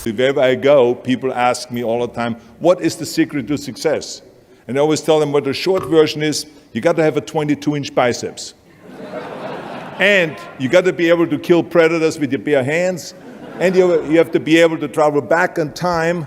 Wherever I go, people ask me all the time, what is the secret to success? And I always tell them what the short version is, you got to have a 22-inch biceps. And you got to be able to kill predators with your bare hands. And you have to be able to travel back in time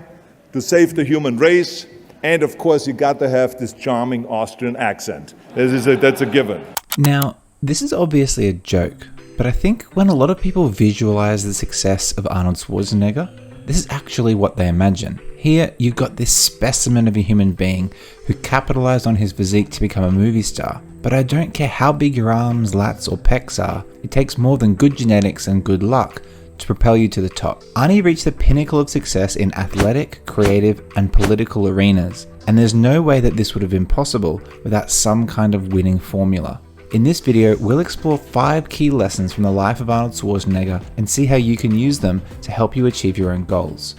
to save the human race. And of course, you got to have this charming Austrian accent. That's a given. Now, this is obviously a joke, but I think when a lot of people visualize the success of Arnold Schwarzenegger, this is actually what they imagine. Here, you've got this specimen of a human being who capitalized on his physique to become a movie star. But I don't care how big your arms, lats, or pecs are, it takes more than good genetics and good luck to propel you to the top. Arnie reached the pinnacle of success in athletic, creative, and political arenas, and there's no way that this would have been possible without some kind of winning formula. In this video, we'll explore 5 key lessons from the life of Arnold Schwarzenegger and see how you can use them to help you achieve your own goals.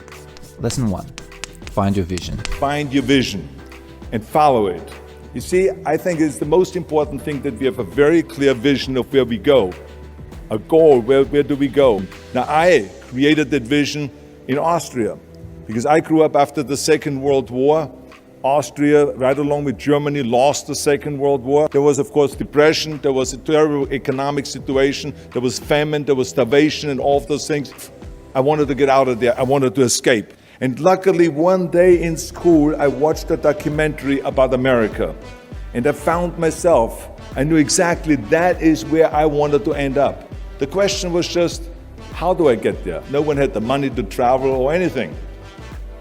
Lesson 1. Find your vision. Find your vision and follow it. You see, I think it's the most important thing that we have a very clear vision of where we go. A goal, where do we go? Now, I created that vision in Austria because I grew up after the Second World War. Austria, right along with Germany, lost the Second World War. There was, of course, depression. There was a terrible economic situation. There was famine. There was starvation and all of those things. I wanted to get out of there. I wanted to escape. And luckily, one day in school, I watched a documentary about America. And I found myself. I knew exactly that is where I wanted to end up. The question was just, how do I get there? No one had the money to travel or anything.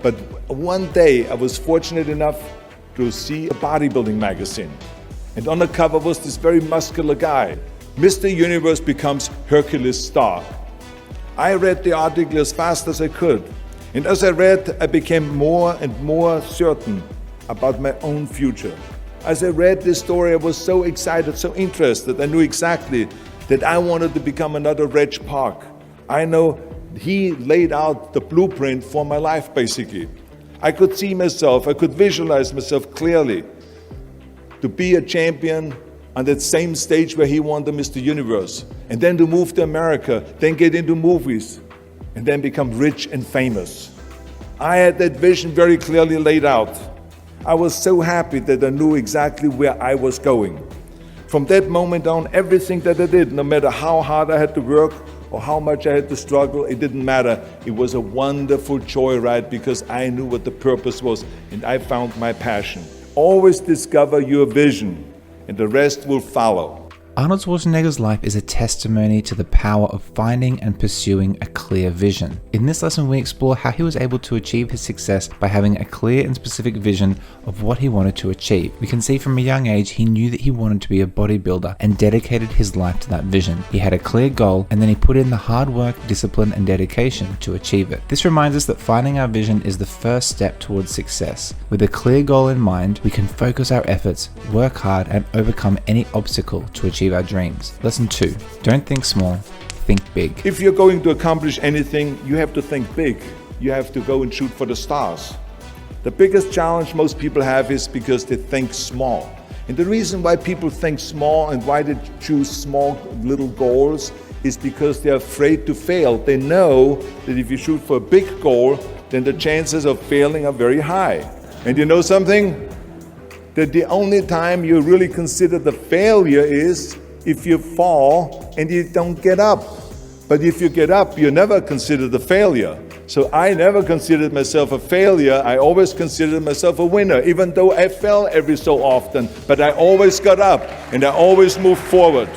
But one day, I was fortunate enough to see a bodybuilding magazine. And on the cover was this very muscular guy. Mr. Universe becomes Hercules star. I read the article as fast as I could. And as I read, I became more and more certain about my own future. As I read this story, I was so excited, so interested. I knew exactly that I wanted to become another Reg Park. I know he laid out the blueprint for my life, basically. I could see myself, I could visualize myself clearly to be a champion on that same stage where he won the Mr. Universe, and then to move to America, then get into movies, and then become rich and famous. I had that vision very clearly laid out. I was so happy that I knew exactly where I was going. From that moment on, everything that I did, no matter how hard I had to work or how much I had to struggle, it didn't matter. It was a wonderful joyride because I knew what the purpose was and I found my passion. Always discover your vision and the rest will follow. Arnold Schwarzenegger's life is a testimony to the power of finding and pursuing a clear vision. In this lesson, we explore how he was able to achieve his success by having a clear and specific vision of what he wanted to achieve. We can see from a young age he knew that he wanted to be a bodybuilder and dedicated his life to that vision. He had a clear goal and then he put in the hard work, discipline, and dedication to achieve it. This reminds us that finding our vision is the first step towards success. With a clear goal in mind, we can focus our efforts, work hard, and overcome any obstacle to achieve our dreams. Lesson 2. Don't think small, think big. If you're going to accomplish anything, you have to think big. You have to go and shoot for the stars. The biggest challenge most people have is because they think small. And the reason why people think small and why they choose small little goals is because they're afraid to fail. They know that if you shoot for a big goal, then the chances of failing are very high. And you know something? That the only time you really consider the failure is if you fall and you don't get up. But if you get up, you never consider the failure. So I never considered myself a failure. I always considered myself a winner, even though I fell every so often. But I always got up and I always moved forward.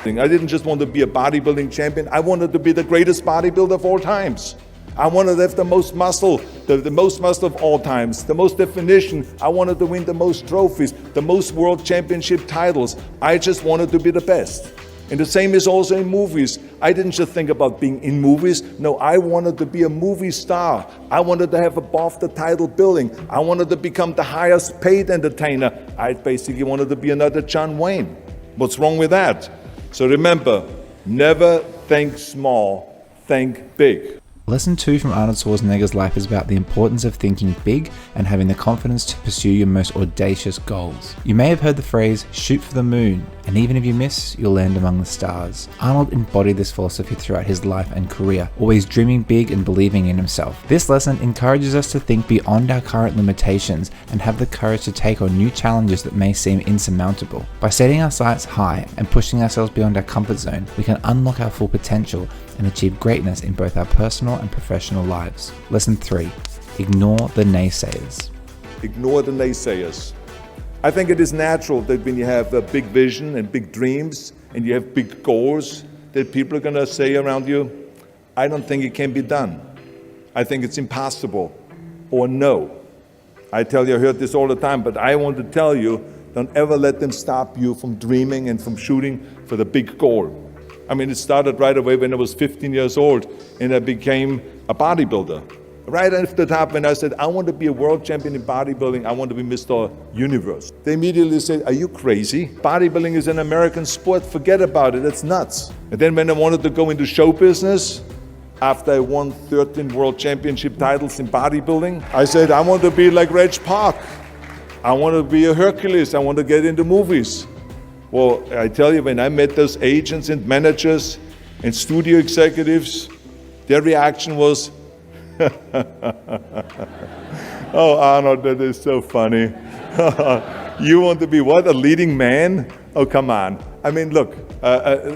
I didn't just want to be a bodybuilding champion. I wanted to be the greatest bodybuilder of all times. I wanted to have the most muscle, the most muscle of all times, the most definition. I wanted to win the most trophies, the most world championship titles. I just wanted to be the best. And the same is also in movies. I didn't just think about being in movies. No, I wanted to be a movie star. I wanted to have above the title billing. I wanted to become the highest paid entertainer. I basically wanted to be another John Wayne. What's wrong with that? So remember, never think small, think big. Lesson 2 from Arnold Schwarzenegger's life is about the importance of thinking big and having the confidence to pursue your most audacious goals. You may have heard the phrase, shoot for the moon, And even if you miss, you'll land among the stars. Arnold embodied this philosophy throughout his life and career, always dreaming big and believing in himself. This lesson encourages us to think beyond our current limitations and have the courage to take on new challenges that may seem insurmountable. By setting our sights high and pushing ourselves beyond our comfort zone, we can unlock our full potential and achieve greatness in both our personal and professional lives. Lesson 3. Ignore the naysayers. Ignore the naysayers. I think it is natural that when you have a big vision and big dreams and you have big goals, that people are going to say around you, I don't think it can be done. I think it's impossible. Or no. I tell you, I heard this all the time, but I want to tell you, don't ever let them stop you from dreaming and from shooting for the big goal. I mean, it started right away when I was 15 years old and I became a bodybuilder. Right after that, when I said, I want to be a world champion in bodybuilding, I want to be Mr. Universe. They immediately said, are you crazy? Bodybuilding is an American sport, forget about it, it's nuts. And then when I wanted to go into show business, after I won 13 world championship titles in bodybuilding, I said, I want to be like Reg Park. I want to be a Hercules, I want to get into movies. Well, I tell you, when I met those agents and managers and studio executives, their reaction was, oh, Arnold, that is so funny. You want to be what, a leading man? Oh, come on. I mean, look,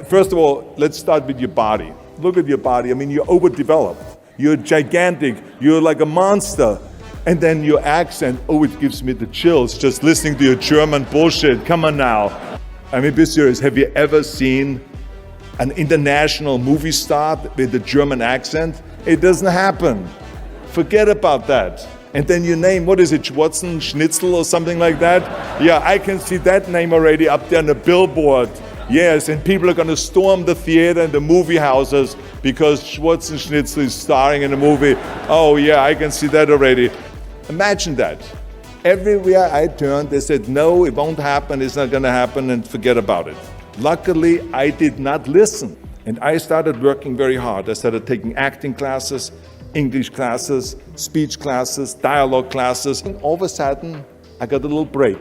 first of all, let's start with your body. Look at your body. I mean, you're overdeveloped. You're gigantic. You're like a monster. And then your accent, oh, it gives me the chills just listening to your German bullshit. Come on now. I mean, be serious. Have you ever seen an international movie star with a German accent? It doesn't happen. Forget about that. And then you name, what is it, Schwarzen, Schnitzel or something like that? Yeah, I can see that name already up there on the billboard. Yes, and people are going to storm the theater and the movie houses because Schwarzen Schnitzel is starring in a movie. Oh yeah, I can see that already. Imagine that. Everywhere I turned, they said, no, it won't happen, it's not going to happen, and forget about it. Luckily, I did not listen. And I started working very hard. I started taking acting classes, English classes, speech classes, dialogue classes. And all of a sudden, I got a little break,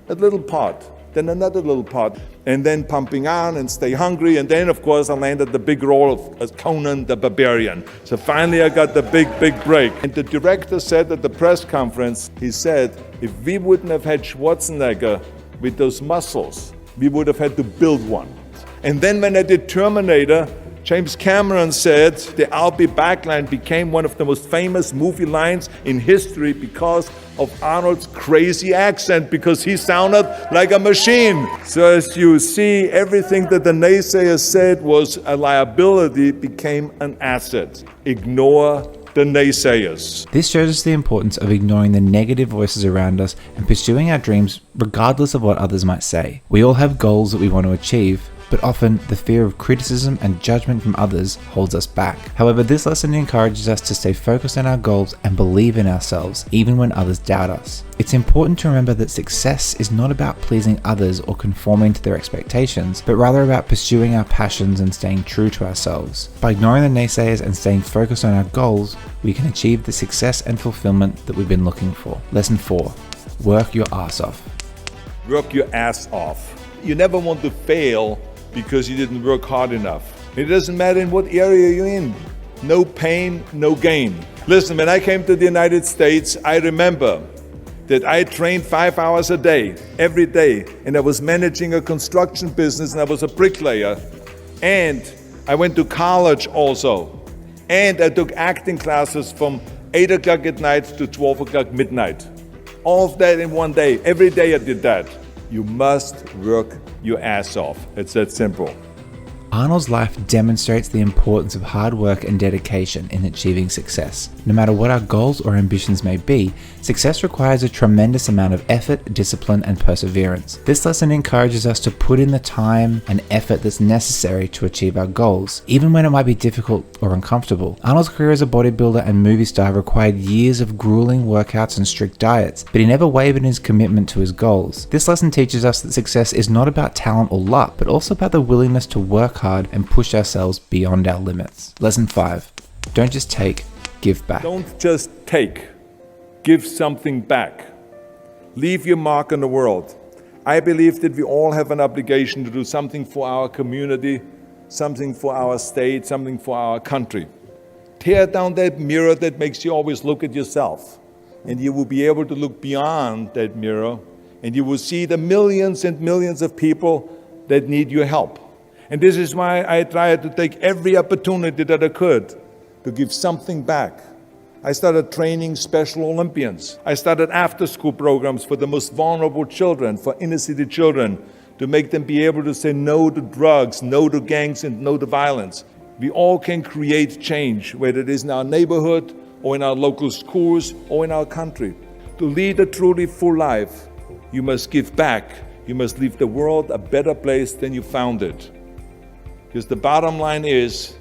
a little part, then another little part, and then pumping on and stay hungry. And then, of course, I landed the big role of Conan the Barbarian. So finally, I got the big break. And the director said at the press conference, he said, if we wouldn't have had Schwarzenegger with those muscles, we would have had to build one. And then when I did Terminator, James Cameron said the I'll be back line became one of the most famous movie lines in history because of Arnold's crazy accent, because he sounded like a machine. So as you see, everything that the naysayers said was a liability became an asset. Ignore the naysayers. This shows us the importance of ignoring the negative voices around us and pursuing our dreams regardless of what others might say. We all have goals that we want to achieve, but often the fear of criticism and judgment from others holds us back. However, this lesson encourages us to stay focused on our goals and believe in ourselves, even when others doubt us. It's important to remember that success is not about pleasing others or conforming to their expectations, but rather about pursuing our passions and staying true to ourselves. By ignoring the naysayers and staying focused on our goals, we can achieve the success and fulfillment that we've been looking for. Lesson 4. Work your ass off. Work your ass off. You never want to fail because you didn't work hard enough. It doesn't matter in what area you're in. No pain, no gain. Listen, when I came to the United States, I remember that I trained 5 hours a day, every day, and I was managing a construction business and I was a bricklayer. And I went to college also. And I took acting classes from 8 o'clock at night to 12 o'clock midnight. All of that in one day. Every day I did that. You must work your ass off. It's that simple. Arnold's life demonstrates the importance of hard work and dedication in achieving success. No matter what our goals or ambitions may be, success requires a tremendous amount of effort, discipline, and perseverance. This lesson encourages us to put in the time and effort that's necessary to achieve our goals, even when it might be difficult or uncomfortable. Arnold's career as a bodybuilder and movie star required years of grueling workouts and strict diets, but he never wavered in his commitment to his goals. This lesson teaches us that success is not about talent or luck, but also about the willingness to work hard and push ourselves beyond our limits. Lesson 5. Don't just take, give back. Don't just take. Give something back. Leave your mark on the world. I believe that we all have an obligation to do something for our community, something for our state, something for our country. Tear down that mirror that makes you always look at yourself, and you will be able to look beyond that mirror, and you will see the millions and millions of people that need your help. And this is why I tried to take every opportunity that I could to give something back. I started training Special Olympians. I started after-school programs for the most vulnerable children, for inner-city children, to make them be able to say no to drugs, no to gangs, and no to violence. We all can create change, whether it is in our neighborhood, or in our local schools, or in our country. To lead a truly full life, you must give back. You must leave the world a better place than you found it. Because the bottom line is,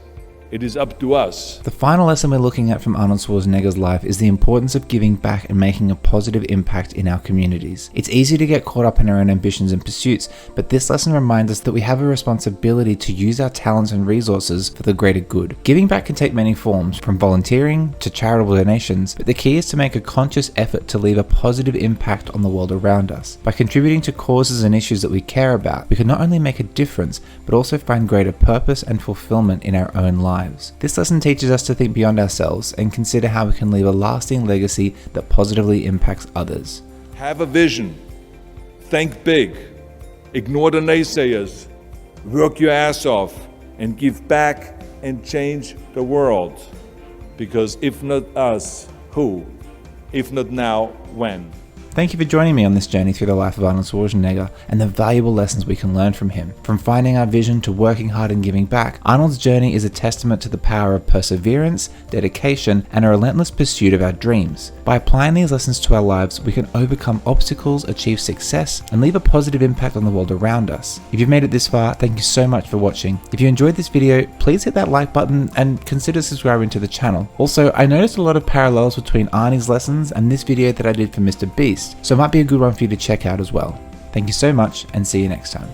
it is up to us. The final lesson we're looking at from Arnold Schwarzenegger's life is the importance of giving back and making a positive impact in our communities. It's easy to get caught up in our own ambitions and pursuits, but this lesson reminds us that we have a responsibility to use our talents and resources for the greater good. Giving back can take many forms, from volunteering to charitable donations, but the key is to make a conscious effort to leave a positive impact on the world around us. By contributing to causes and issues that we care about, we can not only make a difference, but also find greater purpose and fulfillment in our own lives. This lesson teaches us to think beyond ourselves and consider how we can leave a lasting legacy that positively impacts others. Have a vision. Think big. Ignore the naysayers. Work your ass off and give back and change the world. Because if not us, who? If not now, when? Thank you for joining me on this journey through the life of Arnold Schwarzenegger and the valuable lessons we can learn from him. From finding our vision to working hard and giving back, Arnold's journey is a testament to the power of perseverance, dedication, and a relentless pursuit of our dreams. By applying these lessons to our lives, we can overcome obstacles, achieve success, and leave a positive impact on the world around us. If you've made it this far, thank you so much for watching. If you enjoyed this video, please hit that like button and consider subscribing to the channel. Also, I noticed a lot of parallels between Arnie's lessons and this video that I did for Mr. Beast, so it might be a good one for you to check out as well. Thank you so much, and see you next time.